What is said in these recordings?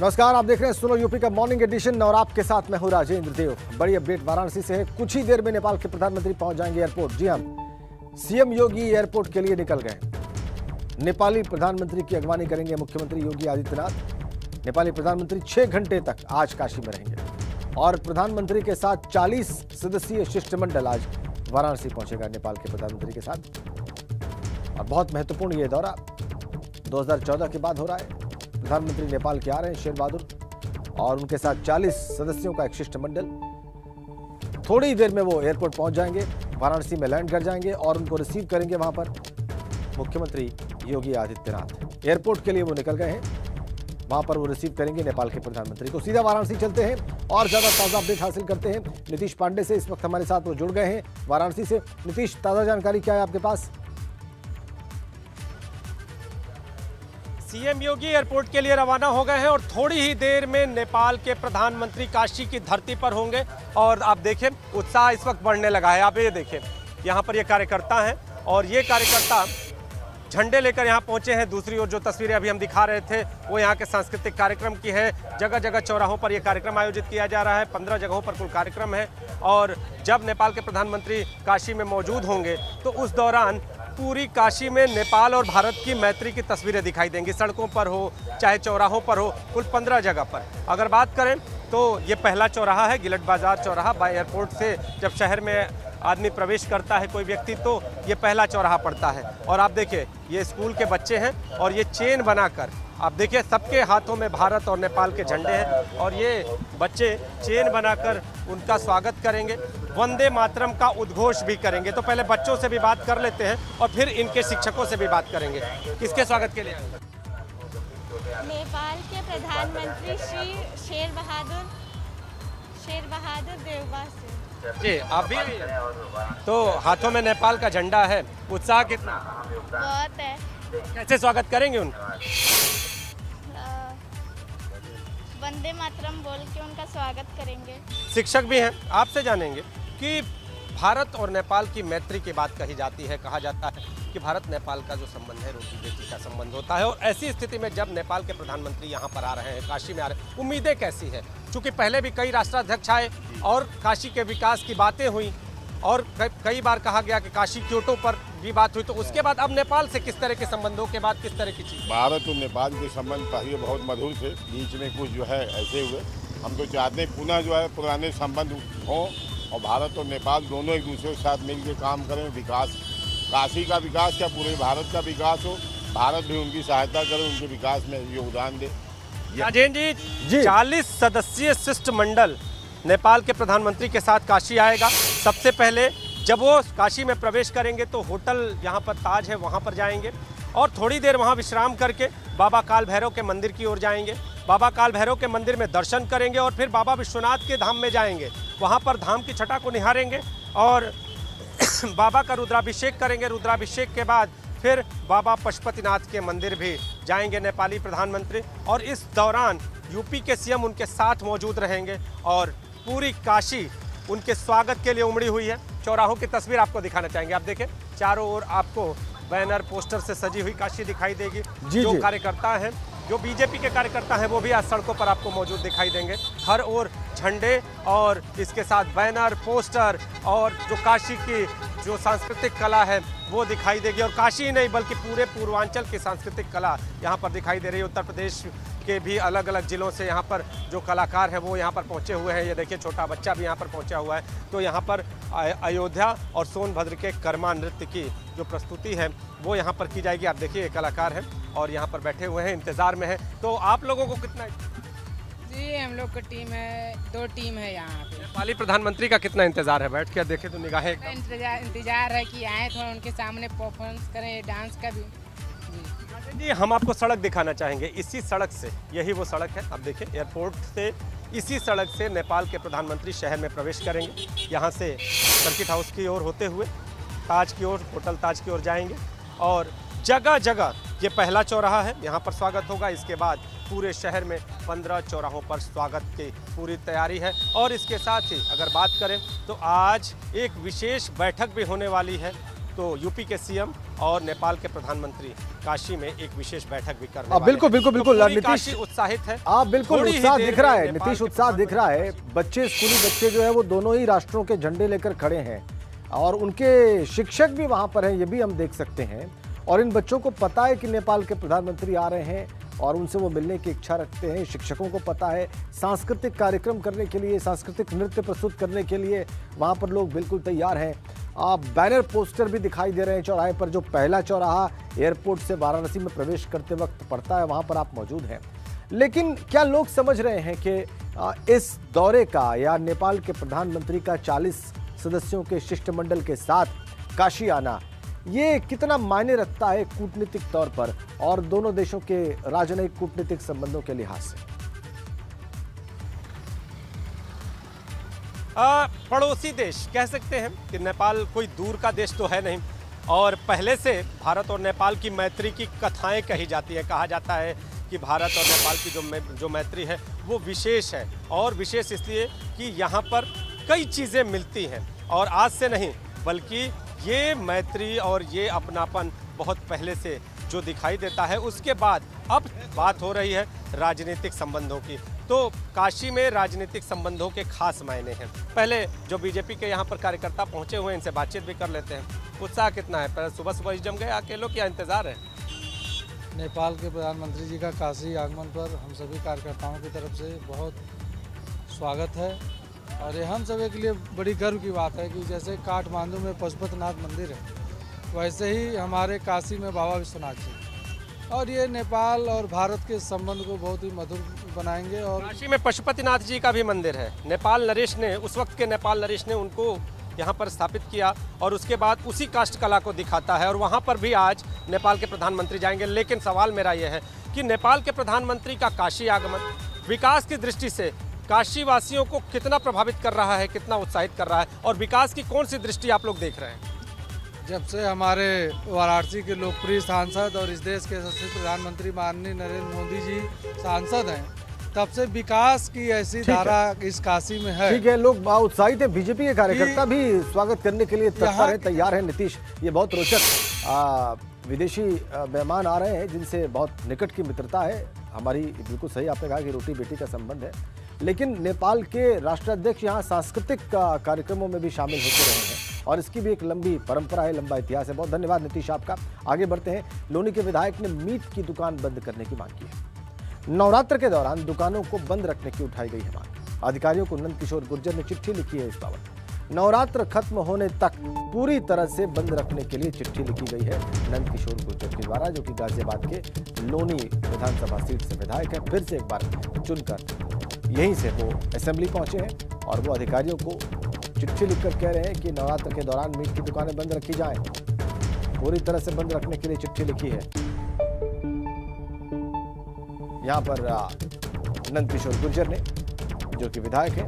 नमस्कार, आप देख रहे हैं सुनो यूपी का मॉर्निंग एडिशन और आपके साथ मैं हूं राजेंद्र देव। बड़ी अपडेट वाराणसी से है। कुछ ही देर में नेपाल के प्रधानमंत्री पहुंच जाएंगे एयरपोर्ट। जी हां, सीएम योगी एयरपोर्ट के लिए निकल गए। नेपाली प्रधानमंत्री की अगवानी करेंगे मुख्यमंत्री योगी आदित्यनाथ। नेपाली प्रधानमंत्री 6 घंटे तक आज काशी में रहेंगे और प्रधानमंत्री के साथ 40 सदस्यीय शिष्टमंडल आज वाराणसी पहुंचेगा नेपाल के प्रधानमंत्री के साथ। और बहुत महत्वपूर्ण ये दौरा 2014 के बाद हो रहा है। प्रधानमंत्री नेपाल के आ रहे हैं शेर बहादुर और उनके साथ 40 सदस्यों का एक शिष्टमंडल। थोड़ी देर में वो एयरपोर्ट पहुंच जाएंगे, वाराणसी में लैंड कर जाएंगे और उनको रिसीव करेंगे वहां पर मुख्यमंत्री योगी आदित्यनाथ। एयरपोर्ट के लिए वो निकल गए हैं, वहां पर वो रिसीव करेंगे नेपाल के प्रधानमंत्री को। सीधा वाराणसी चलते हैं और ज्यादा ताजा अपडेट हासिल करते हैं नीतीश पांडे से। इस वक्त हमारे साथ वो जुड़ गए हैं वाराणसी से। नीतीश, ताजा जानकारी क्या है आपके पास? सीएम योगी एयरपोर्ट के लिए रवाना हो गए हैं और थोड़ी ही देर में नेपाल के प्रधानमंत्री काशी की धरती पर होंगे। और आप देखें, उत्साह इस वक्त बढ़ने लगा है। आप ये देखें, यहाँ पर ये कार्यकर्ता हैं और ये कार्यकर्ता झंडे लेकर यहाँ पहुँचे हैं। दूसरी ओर जो तस्वीरें अभी हम दिखा रहे थे वो यहाँ के सांस्कृतिक कार्यक्रम की है। जगह जगह चौराहों पर ये कार्यक्रम आयोजित किया जा रहा है। 15 जगहों पर कुल कार्यक्रम है और जब नेपाल के प्रधानमंत्री काशी में मौजूद होंगे तो उस दौरान पूरी काशी में नेपाल और भारत की मैत्री की तस्वीरें दिखाई देंगी। सड़कों पर हो चाहे चौराहों पर हो, कुल 15 जगह पर। अगर बात करें तो ये पहला चौराहा है, गिलट बाजार चौराहा। बाय एयरपोर्ट से जब शहर में आदमी प्रवेश करता है कोई व्यक्ति, तो ये पहला चौराहा पड़ता है। और आप देखिए, ये स्कूल के बच्चे हैं और ये चेन बनाकर, आप देखिए सबके हाथों में भारत और नेपाल के झंडे हैं और ये बच्चे चेन बनाकर उनका स्वागत करेंगे। वंदे मातरम का उद्घोष भी करेंगे। तो पहले बच्चों से भी बात कर लेते हैं और फिर इनके शिक्षकों से भी बात करेंगे। किसके स्वागत के लिए? नेपाल के प्रधानमंत्री श्री शेर बहादुर देवबा से। जी, आप भी? तो हाथों में नेपाल का झंडा है, उत्साह कितना? बहुत है। कैसे स्वागत करेंगे उनका? वंदे मातरम बोल के उनका स्वागत करेंगे। शिक्षक भी हैं, आपसे जानेंगे कि भारत और नेपाल की मैत्री की बात कही जाती है। कहा जाता है कि भारत नेपाल का जो संबंध है रोटी बेटी का संबंध होता है। और ऐसी स्थिति में जब नेपाल के प्रधानमंत्री यहाँ पर आ रहे हैं, काशी में आ रहे हैं, उम्मीदें कैसी हैं? चूँकि पहले भी कई राष्ट्राध्यक्ष आए और काशी के विकास की बातें हुई और कई बार कहा गया कि काशी क्योटो पर भी बात हुई। तो उसके बाद अब नेपाल से किस तरह के संबंधों के बाद किस तरह की चीज़? भारत और नेपाल के संबंध पहले बहुत मधुर थे, बीच में कुछ जो है ऐसे हुए। हम तो चाहते हैं पुनः जो है पुराने संबंध हों और भारत और नेपाल दोनों एक दूसरे के साथ मिलकर काम करें। विकास, काशी का विकास क्या पूरे भारत का विकास हो, भारत भी उनकी सहायता करे, उनके विकास में योगदान दे। राजेंद्र जी, 40 सदस्यीय शिष्टमंडल नेपाल के प्रधानमंत्री के साथ काशी आएगा। सबसे पहले जब वो काशी में प्रवेश करेंगे तो होटल यहाँ पर ताज है, वहाँ पर जाएंगे और थोड़ी देर वहाँ विश्राम करके बाबा काल भैरव के मंदिर की ओर जाएंगे। बाबा काल भैरव के मंदिर में दर्शन करेंगे और फिर बाबा विश्वनाथ के धाम में जाएंगे। वहाँ पर धाम की छटा को निहारेंगे और बाबा का रुद्राभिषेक करेंगे। रुद्राभिषेक के बाद फिर बाबा पशुपतिनाथ के मंदिर भी जाएंगे नेपाली प्रधानमंत्री। और इस दौरान यूपी के सीएम उनके साथ मौजूद रहेंगे और पूरी काशी उनके स्वागत के लिए उमड़ी हुई है। चौराहों की तस्वीर आपको दिखाना चाहेंगे। आप देखें, चारों ओर आपको बैनर पोस्टर से सजी हुई काशी दिखाई देगी। जो कार्यकर्ता हैं, जो बीजेपी के कार्यकर्ता हैं, वो भी आज सड़कों पर आपको मौजूद दिखाई देंगे। हर ओर झंडे और इसके साथ बैनर, पोस्टर और जो काशी की जो सांस्कृतिक कला है वो दिखाई देगी। और काशी ही नहीं बल्कि पूरे पूर्वांचल की सांस्कृतिक कला यहाँ पर दिखाई दे रही है। उत्तर प्रदेश के भी अलग अलग जिलों से यहाँ पर जो कलाकार हैं वो यहाँ पर पहुँचे हुए हैं। ये देखिए, छोटा बच्चा भी यहाँ पर पहुँचा हुआ है। तो यहाँ पर अयोध्या और सोनभद्र के कर्मा नृत्य की जो प्रस्तुति है वो यहाँ पर की जाएगी। आप देखिए, ये कलाकार हैं और यहाँ पर बैठे हुए हैं, इंतज़ार में हैं। तो आप लोगों को कितना? जी, हम लोग का टीम है, 2 टीम है यहाँ पे। नेपाली प्रधानमंत्री का कितना इंतजार है? बैठ के देखें तो निगाहें इंतजार है कि आए थोड़ा उनके सामने परफॉर्मेंस करें, डांस का भी। जी, हम आपको सड़क दिखाना चाहेंगे। इसी सड़क से, यही वो सड़क है, आप देखिए, एयरपोर्ट से इसी सड़क से नेपाल के प्रधानमंत्री शहर में प्रवेश करेंगे। यहाँ से सर्किट हाउस की ओर होते हुए ताज की ओर, होटल ताज की ओर जाएंगे और जगह जगह ये पहला चौराहा है, यहाँ पर स्वागत होगा। इसके बाद पूरे शहर में 15 चौराहों पर स्वागत की पूरी तैयारी है। और इसके साथ ही अगर बात करें तो आज एक विशेष बैठक भी होने वाली है तो यूपी के सीएम और नेपाल के प्रधानमंत्री काशी में एक विशेष बैठक भी करने वाले बिल्कुल हैं। बिल्कुल तो बिल्कुल पूरी नीतीश काशी उत्साहित है। बिल्कुल थोड़ी ही उत्साह देर दिख रहा में है, नेपाल नीतीश के उत्साह दिख रहा है। प्रधानमंत्री- बच्चे, स्कूली बच्चे जो है वो दोनों ही राष्ट्रों के झंडे लेकर खड़े हैं और उनके शिक्षक भी वहां पर हैं, ये भी हम देख सकते हैं। और इन बच्चों को पता है कि नेपाल के प्रधानमंत्री आ रहे हैं और उनसे वो मिलने की इच्छा रखते हैं। शिक्षकों को पता है, सांस्कृतिक कार्यक्रम करने के लिए, सांस्कृतिक नृत्य प्रस्तुत करने के लिए वहाँ पर लोग बिल्कुल तैयार हैं। बैनर पोस्टर भी दिखाई दे रहे हैं चौराहे पर। जो पहला चौराहा एयरपोर्ट से वाराणसी में प्रवेश करते वक्त पड़ता है, वहाँ पर आप मौजूद हैं। लेकिन क्या लोग समझ रहे हैं कि इस दौरे का या नेपाल के प्रधानमंत्री का 40 सदस्यों के शिष्टमंडल के साथ काशी आना ये कितना मायने रखता है कूटनीतिक तौर पर और दोनों देशों के राजनयिक कूटनीतिक संबंधों के लिहाज से? पड़ोसी देश कह सकते हैं कि नेपाल कोई दूर का देश तो है नहीं, और पहले से भारत और नेपाल की मैत्री की कथाएं कही जाती हैं। कहा जाता है कि भारत और नेपाल की जो मैत्री है वो विशेष है, और विशेष इसलिए कि यहाँ पर कई चीज़ें मिलती हैं। और आज से नहीं, बल्कि ये मैत्री और ये अपनापन बहुत पहले से जो दिखाई देता है। उसके बाद अब बात हो रही है राजनीतिक संबंधों की, तो काशी में राजनीतिक संबंधों के खास मायने हैं। पहले जो बीजेपी के यहाँ पर कार्यकर्ता पहुँचे हुए हैं, इनसे बातचीत भी कर लेते हैं। उत्साह कितना है? पर सुबह सुबह जम गए अकेलों, क्या इंतज़ार है? नेपाल के प्रधानमंत्री जी का काशी आगमन पर हम सभी कार्यकर्ताओं की तरफ से बहुत स्वागत है, और ये हम सभी के लिए बड़ी गर्व की बात है कि जैसे काठमांडू में पशुपतिनाथ मंदिर है, वैसे ही हमारे काशी में बाबा विश्वनाथ जी, और ये नेपाल और भारत के संबंध को बहुत ही मधुर बनाएंगे। और काशी में पशुपतिनाथ जी का भी मंदिर है। नेपाल नरेश ने, उस वक्त के नेपाल नरेश ने उनको यहाँ पर स्थापित किया, और उसके बाद उसी काष्ठ कला को दिखाता है, और वहाँ पर भी आज नेपाल के प्रधानमंत्री जाएंगे। लेकिन सवाल मेरा यह है कि नेपाल के प्रधानमंत्री का काशी आगमन विकास की दृष्टि से काशी वासियों को कितना प्रभावित कर रहा है, कितना उत्साहित कर रहा है, और विकास की कौन सी दृष्टि आप लोग देख रहे हैं? जब से हमारे वाराणसी के लोकप्रिय सांसद और इस देश के यशस्वी प्रधानमंत्री माननीय नरेंद्र मोदी जी सांसद हैं, तब से विकास की ऐसी धारा इस काशी में है। ठीक है, लोग उत्साहित हैं। बीजेपी के कार्यकर्ता भी स्वागत करने के लिए तत्पर हैं, तैयार हैं। नीतीश, ये बहुत रोचक विदेशी मेहमान आ रहे हैं जिनसे बहुत निकट की मित्रता है हमारी। बिल्कुल सही आपने कहा कि रोटी बेटी का संबंध है, लेकिन नेपाल के राष्ट्राध्यक्ष यहाँ सांस्कृतिक कार्यक्रमों में भी शामिल होते रहे हैं और इसकी भी एक लंबी परंपरा है, लंबा इतिहास है। बहुत धन्यवाद नीतीश आपका। आगे बढ़ते हैं। लोनी के विधायक ने मीट की दुकान बंद करने की मांग की है। नवरात्र के दौरान दुकानों को बंद रखने की उठाई गई है मांग। अधिकारियों को नंद किशोर गुर्जर ने चिट्ठी लिखी है इस बाबत। नवरात्र खत्म होने तक पूरी तरह से बंद रखने के लिए चिट्ठी लिखी गई है नंद किशोर गुर्जर के द्वारा, जो कि गाजियाबाद के लोनी विधानसभा सीट से विधायक है। फिर से एक बार चुनकर यहीं से वो असेंबली पहुंचे हैं और वो अधिकारियों को चिट्ठी लिखकर कह रहे हैं कि नवरात्र के दौरान मीट की दुकानें बंद रखी जाएं। पूरी तरह से बंद रखने के लिए चिट्ठी लिखी है। यहाँ पर नंद किशोर गुर्जर ने, जो कि विधायक हैं,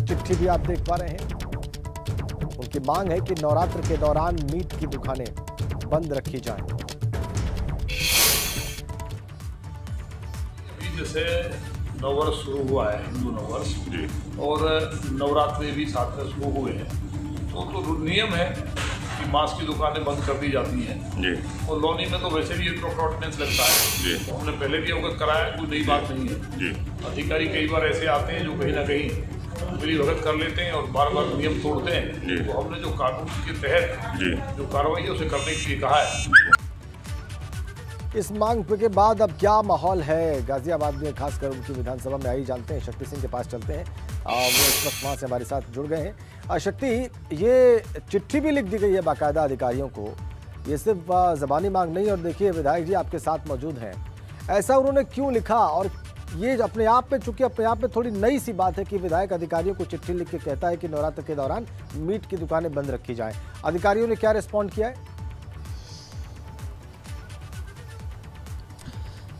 चिट्ठी भी आप देख पा रहे हैं। उनकी मांग है कि नवरात्र के दौरान मीट की दुकानें बंद रखी जाएं। अभी जैसे नववर्ष शुरू हुआ है, हिंदू नववर्ष, और नवरात्रि भी साथ में शुरू हुए हैं, तो नियम है कि मांस की दुकानें बंद कर दी जाती हैं जी। और लोनी में तो वैसे भी एक ऑर्डिनेंस लगता है जी। तो हमने पहले भी अवगत कराया, कोई नई बात नहीं है जी। अधिकारी कई बार ऐसे आते हैं जो कहीं ना कहीं मिली भगत कर लेते हैं और बार बार नियम तोड़ते हैं। तो हमने जो कानून के तहत जो कार्रवाई है उसे करने के लिए कहा है। इस मांग के बाद अब क्या माहौल है गाजियाबाद में, खासकर उनकी विधानसभा में, आई जानते हैं। शक्ति सिंह के पास चलते हैं, वो इस वक्त वहाँ से हमारे साथ जुड़ गए हैं। शक्ति, ये चिट्ठी भी लिख दी गई है बाकायदा अधिकारियों को, ये सिर्फ ज़बानी मांग नहीं। और देखिए विधायक जी आपके साथ मौजूद हैं, ऐसा उन्होंने क्यों लिखा? और ये अपने आप में, चूंकि अपने आप में थोड़ी नई सी बात है कि विधायक अधिकारियों को चिट्ठी लिख के कहता है कि नवरात्र के दौरान मीट की दुकानें बंद रखी जाएं। अधिकारियों ने क्या रिस्पॉन्ड किया है?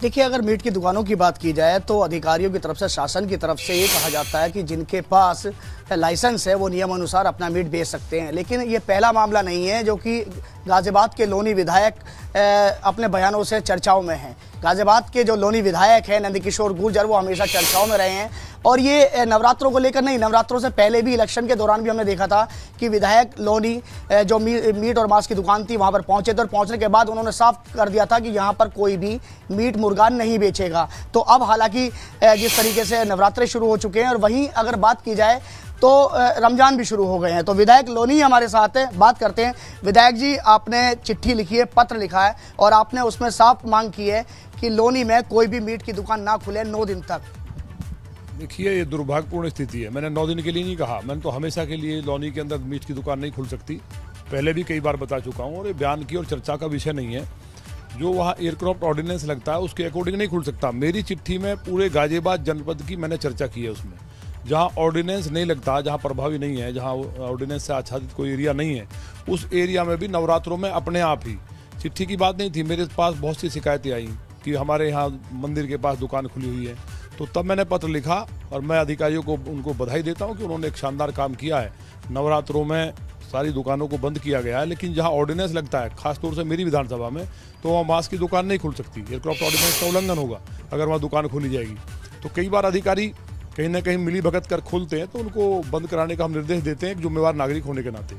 देखिए, अगर मीट की दुकानों की बात की जाए तो अधिकारियों की तरफ से, शासन की तरफ से ये कहा जाता है कि जिनके पास लाइसेंस है वो नियम अनुसार अपना मीट बेच सकते हैं। लेकिन ये पहला मामला नहीं है जो कि गाजियाबाद के लोनी विधायक अपने बयानों से चर्चाओं में हैं। गाजियाबाद के जो लोनी विधायक हैं नंदकिशोर गुर्जर, वो हमेशा चर्चाओं में रहे हैं। और ये नवरात्रों को लेकर नहीं, नवरात्रों से पहले भी इलेक्शन के दौरान भी हमने देखा था कि विधायक लोनी जो मीट और मांस की दुकान थी वहाँ पर पहुँचे थे, और पहुँचने के बाद उन्होंने साफ कर दिया था कि यहाँ पर कोई भी मीट मुर्गा नहीं बेचेगा। तो अब हालांकि जिस तरीके से नवरात्रे शुरू हो चुके हैं, और वहीं अगर बात की जाए तो रमजान भी शुरू हो गए हैं। तो विधायक लोनी हमारे साथ है, बात करते हैं। विधायक जी, आपने चिट्ठी लिखी है, पत्र लिखा है, और आपने उसमें साफ मांग की है कि लोनी में कोई भी मीट की दुकान ना खुले 9 दिन तक। देखिए, ये दुर्भाग्यपूर्ण स्थिति है। मैंने 9 दिन के लिए नहीं कहा, मैंने तो हमेशा के लिए लोनी के अंदर मीट की दुकान नहीं खुल सकती, पहले भी कई बार बता चुका हूँ। और ये बयान की और चर्चा का विषय नहीं है। जो वहाँ एयरक्राफ्ट ऑर्डिनेंस लगता है उसके अकॉर्डिंग नहीं खुल सकता। मेरी चिट्ठी में पूरे गाजियाबाद जनपद की मैंने चर्चा की है। उसमें जहाँ ऑर्डिनेंस नहीं लगता, जहाँ प्रभावी नहीं है, जहाँ ऑर्डिनेंस से आच्छादित कोई एरिया नहीं है, उस एरिया में भी नवरात्रों में अपने आप ही, चिट्ठी की बात नहीं थी, मेरे पास बहुत सी शिकायतें आई कि हमारे यहाँ मंदिर के पास दुकान खुली हुई है। तो तब मैंने पत्र लिखा, और मैं अधिकारियों को उनको बधाई देता हूँ कि उन्होंने एक शानदार काम किया है। नवरात्रों में सारी दुकानों को बंद किया गया है, लेकिन जहाँ ऑर्डिनेंस लगता है, खासतौर से मेरी विधानसभा में, तो वहाँ मांस की दुकान नहीं खुल सकती। एयरक्राफ्ट ऑर्डिनेंस का उल्लंघन होगा अगर वहाँ दुकान खोली जाएगी। तो कई बार अधिकारी कहीं ना कहीं मिली भगत कर खोलते हैं, तो उनको बंद कराने का हम निर्देश देते हैं एक जिम्मेवार नागरिक होने के नाते।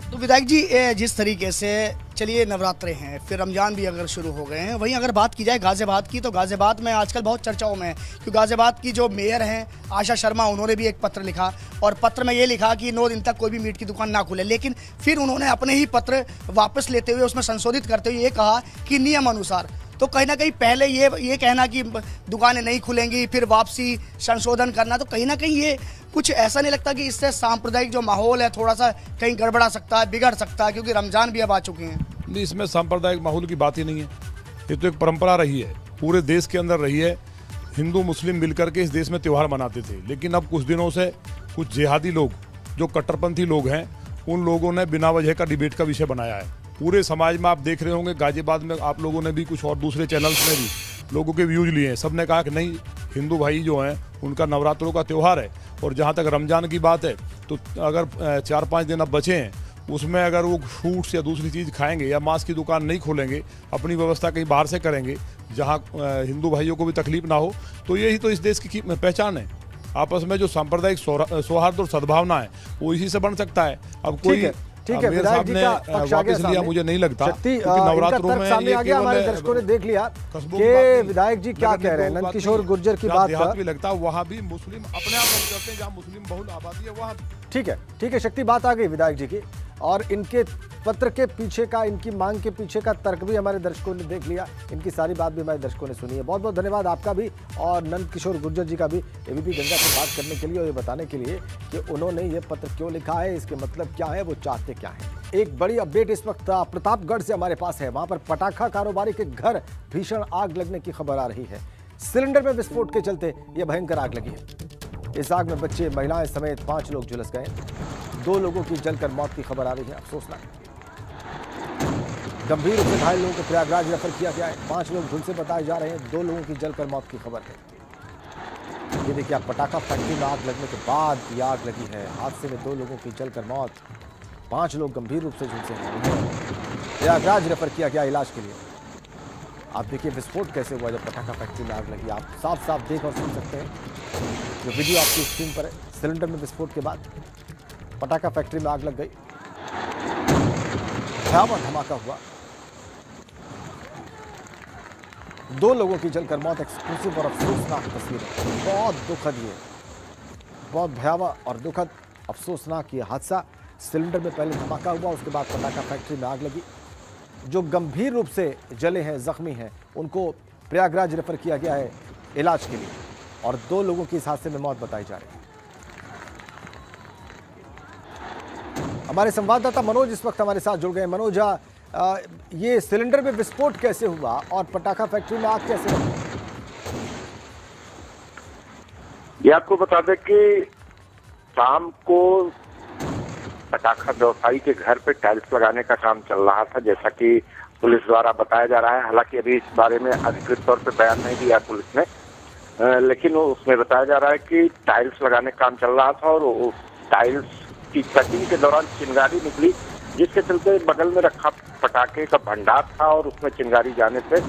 तो विधायक जी, जिस तरीके से चलिए नवरात्रे हैं, फिर रमजान भी अगर शुरू हो गए हैं, वहीं अगर बात की जाए गाजियाबाद की, तो गाजियाबाद में आजकल बहुत चर्चाओं में है, क्योंकि गाजियाबाद की जो मेयर हैं आशा शर्मा, उन्होंने भी एक पत्र लिखा, और पत्र में ये लिखा कि 9 दिन तक कोई भी मीट की दुकान ना खुले। लेकिन फिर उन्होंने अपने ही पत्र वापस लेते हुए, उसमें संशोधित करते हुए ये कहा कि नियम अनुसार। तो कहीं ना कहीं पहले ये कहना कि दुकानें नहीं खुलेंगी, फिर वापसी संशोधन करना, तो कहीं ना कहीं ये कुछ ऐसा नहीं लगता कि इससे सांप्रदायिक जो माहौल है थोड़ा सा कहीं गड़बड़ा सकता है, बिगड़ सकता है, क्योंकि रमजान भी अब आ चुके हैं? नहीं, इसमें सांप्रदायिक माहौल की बात ही नहीं है। ये तो एक परंपरा रही है, पूरे देश के अंदर रही है। हिंदू मुस्लिम मिलकर के इस देश में त्यौहार मनाते थे, लेकिन अब कुछ दिनों से कुछ जिहादी लोग, जो कट्टरपंथी लोग हैं, उन लोगों ने बिना वजह का डिबेट का विषय बनाया है। पूरे समाज में आप देख रहे होंगे, गाजियाबाद में आप लोगों ने भी, कुछ और दूसरे चैनल्स में भी लोगों के व्यूज लिए हैं। सब ने कहा कि नहीं, हिंदू भाई जो हैं उनका नवरात्रों का त्यौहार है, और जहाँ तक रमजान की बात है, तो अगर 4-5 दिन अब बचे हैं, उसमें अगर वो फ्रूट्स या दूसरी चीज़ खाएंगे या मांस की दुकान नहीं खोलेंगे, अपनी व्यवस्था कहीं बाहर से करेंगे जहाँ हिंदू भाइयों को भी तकलीफ ना हो, तो यही तो इस देश की पहचान है। आपस में जो सांप्रदायिक सौहार्द और सद्भावना है, वो इसी से बन सकता है। अब कोई ठीक है, विधायक जी का पक्ष आ गया सामने। मुझे नहीं लगता कि नवरात्रों में सामने आ गया। हमारे दर्शकों ने देख लिया कि विधायक जी क्या कह रहे हैं। नंदकिशोर गुर्जर की बात देहात भी लगता है, वहाँ भी मुस्लिम अपने आप बंद करते हैं, जहाँ मुस्लिम बहुल आबादी है वहाँ। ठीक है, शक्ति, बात आ गई विधायक जी की, और इनके पत्र के पीछे का, इनकी मांग के पीछे का तर्क भी हमारे दर्शकों ने देख लिया। इनकी सारी बात भी हमारे दर्शकों ने सुनी है। बहुत बहुत धन्यवाद आपका भी, और नंदकिशोर गुर्जर जी का भी, एबीपी गंगा से बात करने के लिए और ये बताने के लिए कि उन्होंने ये पत्र क्यों लिखा है, इसके मतलब क्या है, वो चाहते क्या है। एक बड़ी अपडेट इस वक्त प्रतापगढ़ से हमारे पास है। वहां पर पटाखा कारोबारी के घर भीषण आग लगने की खबर आ रही है। सिलेंडर में विस्फोट के चलते यह भयंकर आग लगी है। इस आग में बच्चे, महिलाएं समेत 5 लोग झुलस गए। 2 लोगों की जलकर मौत की खबर आ रही है। अफसोसनाक, गंभीर रूप से घायल लोगों को प्रयागराज रेफर किया गया है। 5 लोग झुलसे बताए जा रहे हैं। 2 लोगों की जलकर मौत की खबर है। ये देखिए, पटाखा फैक्ट्री में आग लगने के बाद ये आग लगी है। हादसे में 2 लोगों की जलकर मौत, 5 लोग गंभीर रूप से झुलसे हैं। प्रयागराज रेफर किया गया इलाज के लिए। आप देखिए विस्फोट कैसे हुआ जब पटाखा फैक्ट्री में आग लगी। आप साफ साफ देख और सुन सकते हैं। जो वीडियो आपकी स्क्रीन पर है, सिलेंडर में विस्फोट के बाद पटाखा फैक्ट्री में आग लग गई। भयावह धमाका हुआ। 2 लोगों की जलकर मौत। एक्सक्लूसिव और अफसोसनाक तस्वीर है। बहुत दुखद, ये बहुत भयावह और दुखद अफसोसनाक ये हादसा। सिलेंडर में पहले धमाका हुआ, उसके बाद पटाखा फैक्ट्री में आग लगी। जो गंभीर रूप से जले हैं, जख्मी हैं, उनको प्रयागराज रेफर किया गया है इलाज के लिए, और 2 लोगों की इस हादसे में मौत बताई जा रही है। हमारे संवाददाता मनोज इस वक्त हमारे साथ जुड़ गए। मनोज, ये सिलेंडर में विस्फोट कैसे हुआ और पटाखा फैक्ट्री में आग कैसे लगी? ये आपको बता दें कि शाम को पटाखा व्यवसायी के घर पे टाइल्स लगाने का काम चल रहा था, जैसा कि पुलिस द्वारा बताया जा रहा है। हालांकि अभी इस बारे में अधिकृत तौर पे बयान नहीं दिया पुलिस ने, लेकिन उसमें बताया जा रहा है कि टाइल्स लगाने का काम चल रहा था, और उस टाइल्स की कटिंग के दौरान चिंगारी निकली, जिसके चलते बगल में रखा पटाखे का भंडार था और उसमें चिंगारी जाने से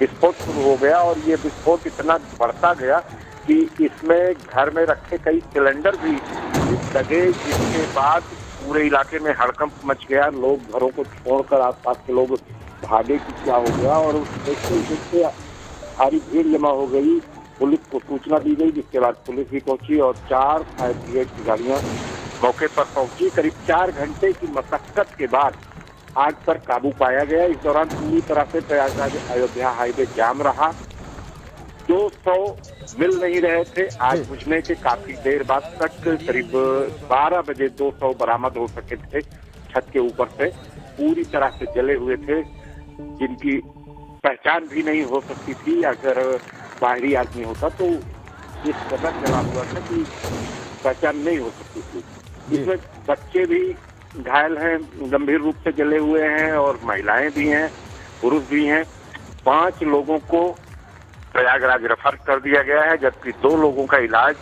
विस्फोट शुरू हो गया और ये विस्फोट इतना बढ़ता गया कि इसमें घर में रखे कई सिलेंडर भी लगे, जिसके बाद पूरे इलाके में हड़कंप मच गया। लोग घरों को छोड़कर आसपास के लोग भागे कि क्या हो गया और देखते भारी भीड़ जमा हो गई। पुलिस को सूचना दी गई, जिसके बाद पुलिस भी पहुंची और 4 फायर ब्रिगेड की गाड़ियां मौके पर पहुंची। करीब 4 घंटे की मशक्कत के बाद आग पर काबू पाया गया। इस दौरान पूरी तरह से प्रयागराज अयोध्या हाईवे जाम रहा। 200 मिल नहीं रहे थे। आग बुझने के काफी देर बाद तक करीब 12 बजे 200 बरामद हो सके थे। छत के ऊपर से पूरी तरह से जले हुए थे, जिनकी पहचान भी नहीं हो सकती थी। अगर बाहरी आदमी होता तो इस कदर जला हुआ था कि पहचान नहीं हो सकती थी। इसमें बच्चे भी घायल हैं, गंभीर रूप से जले हुए हैं और महिलाएं भी हैं, पुरुष भी हैं। 5 लोगों को प्रयागराज रेफर कर दिया गया है, जबकि 2 लोगों का इलाज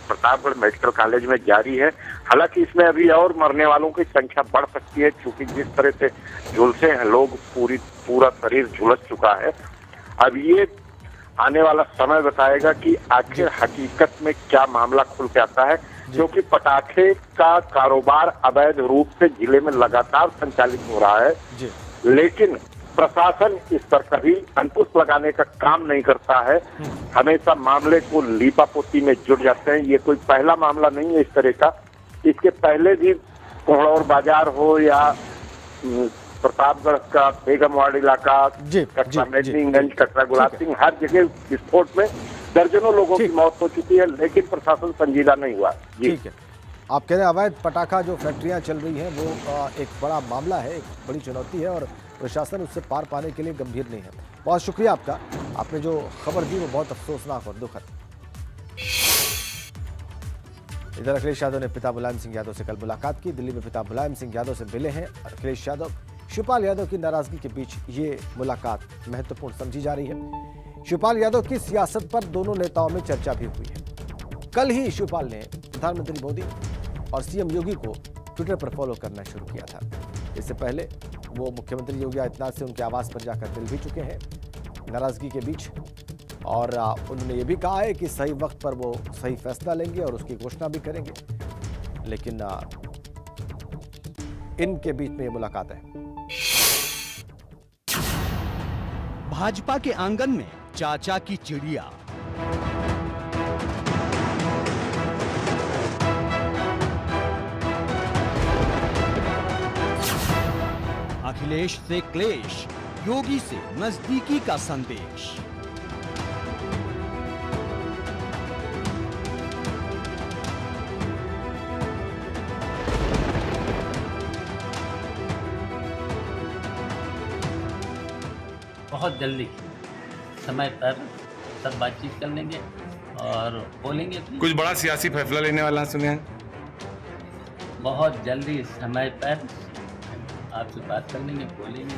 प्रतापगढ़ मेडिकल कॉलेज में जारी है। हालांकि इसमें अभी और मरने वालों की संख्या बढ़ सकती है, क्योंकि जिस तरह से झुलसे हैं लोग, पूरा शरीर झुलस चुका है। अब ये आने वाला समय बताएगा कि आखिर हकीकत में क्या मामला खुल के आता है, क्योंकि पटाखे का कारोबार अवैध रूप से जिले में लगातार संचालित हो रहा है, लेकिन प्रशासन इस पर कभी अंकुश लगाने का काम नहीं करता है। हमेशा मामले को लीपापोती में जुट जाते हैं। ये कोई पहला मामला नहीं है इस तरह का। इसके पहले भी कोहड़ौर बाजार हो या प्रतापगढ़ का बेगमवाड़ इलाका, कटरा मेदिनीगंज, कटरा गुलाब सिंह, हर जगह विस्फोट में दर्जनों लोगों की मौत हो चुकी है, लेकिन प्रशासन संजीदा नहीं हुआ। ठीक है, आप कह रहे हैं अवैध पटाखा जो फैक्ट्रियां चल रही हैं वो एक बड़ा मामला है, एक बड़ी चुनौती है और प्रशासन उससे पार पाने के लिए गंभीर नहीं है। बहुत शुक्रिया आपका, आपने जो खबर दी वो बहुत अफसोसनाक और दुखद। इधर अखिलेश यादव ने पिता मुलायम सिंह यादव से कल मुलाकात की। दिल्ली में पिता मुलायम सिंह यादव से मिले हैं अखिलेश यादव। शिवपाल यादव की नाराजगी के बीच ये मुलाकात महत्वपूर्ण समझी जा रही है। शिवपाल यादव की सियासत पर दोनों नेताओं में चर्चा भी हुई है। कल ही शिवपाल ने प्रधानमंत्री मोदी और सीएम योगी को ट्विटर पर फॉलो करना शुरू किया था। इससे पहले वो मुख्यमंत्री योगी आदित्यनाथ से उनके आवास पर जाकर मिल भी चुके हैं नाराजगी के बीच, और उन्होंने ये भी कहा है कि सही वक्त पर वो सही फैसला लेंगे और उसकी घोषणा भी करेंगे। लेकिन इनके बीच में ये मुलाकात है। भाजपा के आंगन में चाचा की चिड़िया। अखिलेश से क्लेश, योगी से नजदीकी का संदेश। बहुत जल्दी समय पर सब बातचीत कर लेंगे और बोलेंगे। कुछ बड़ा सियासी फैसला लेने वाला सुने हैं? बहुत जल्दी समय पर आपसे बात कर लेंगे, बोलेंगे।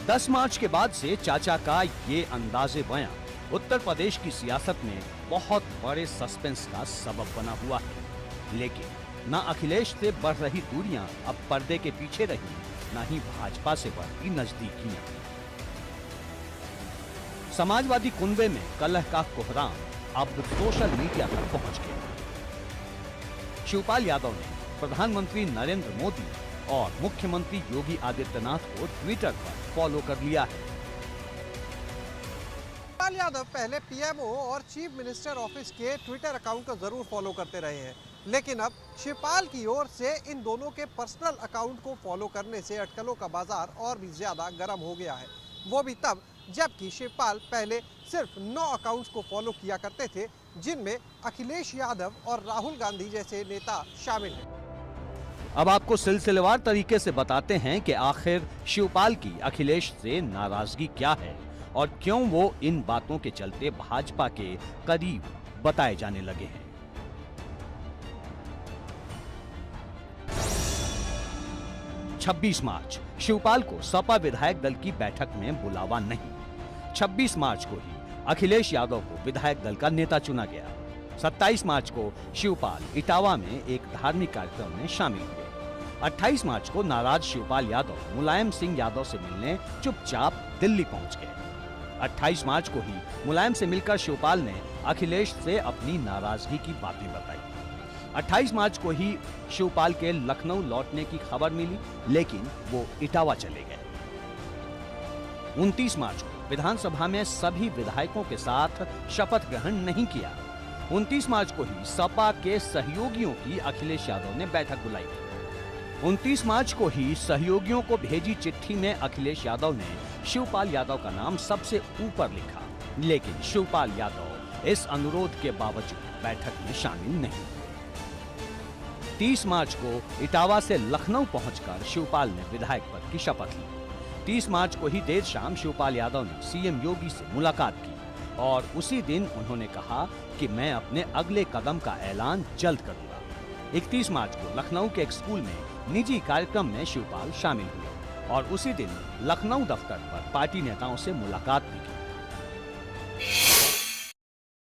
10 मार्च के बाद से चाचा का ये अंदाजे बयां उत्तर प्रदेश की सियासत में बहुत बड़े सस्पेंस का सबब बना हुआ है। लेकिन न अखिलेश से बढ़ रही दूरियां अब पर्दे के पीछे रही, न ही भाजपा से बढ़ती नजदीकियां। समाजवादी कुनबे में कलह का कोहराम अब सोशल मीडिया तक पहुंच गया। शिवपाल यादव ने प्रधानमंत्री नरेंद्र मोदी और मुख्यमंत्री योगी आदित्यनाथ को ट्विटर पर फॉलो कर लिया है। शिवपाल यादव पहले पीएमओ और चीफ मिनिस्टर ऑफिस के ट्विटर अकाउंट को जरूर फॉलो करते रहे हैं, लेकिन अब शिवपाल की ओर से इन दोनों के पर्सनल अकाउंट को फॉलो करने से अटकलों का बाजार और भी ज्यादा गर्म हो गया है। वो भी तब जबकि शिवपाल पहले सिर्फ 9 अकाउंट्स को फॉलो किया करते थे, जिनमें अखिलेश यादव और राहुल गांधी जैसे नेता शामिल हैं। अब आपको सिलसिलेवार तरीके से बताते हैं कि आखिर शिवपाल की अखिलेश से नाराजगी क्या है और क्यों वो इन बातों के चलते भाजपा के करीब बताए जाने लगे हैं। 26 मार्च शिवपाल को सपा विधायक दल की बैठक में बुलावा नहीं। 26 मार्च को ही अखिलेश यादव को विधायक दल का नेता चुना गया। 27 मार्च को शिवपाल इटावा में एक धार्मिक कार्यक्रम में शामिल हुए। 28 मार्च को नाराज शिवपाल यादव मुलायम सिंह यादव से मिलने चुपचाप दिल्ली पहुंच गए। 28 मार्च को ही मुलायम से मिलकर शिवपाल ने अखिलेश से अपनी नाराजगी की बातें बताई। 28 मार्च को ही शिवपाल के लखनऊ लौटने की खबर मिली, लेकिन वो इटावा चले गए। 29 मार्च को विधानसभा में सभी विधायकों के साथ शपथ ग्रहण नहीं किया। 29 मार्च को ही सपा के सहयोगियों की अखिलेश यादव ने बैठक बुलाई थी। 29 मार्च को ही सहयोगियों को भेजी चिट्ठी में अखिलेश यादव ने शिवपाल यादव का नाम सबसे ऊपर लिखा, लेकिन शिवपाल यादव इस अनुरोध के बावजूद बैठक में शामिल नहीं। 30 मार्च को इटावा से लखनऊ पहुंचकर शिवपाल ने विधायक पद की शपथ ली। 30 मार्च को ही देर शाम शिवपाल यादव ने सीएम योगी से मुलाकात की और उसी दिन उन्होंने कहा कि मैं अपने अगले कदम का ऐलान जल्द करूंगा। 31 मार्च को लखनऊ के एक स्कूल में निजी कार्यक्रम में शिवपाल शामिल हुए और उसी दिन लखनऊ दफ्तर पर पार्टी नेताओं से मुलाकात भी की।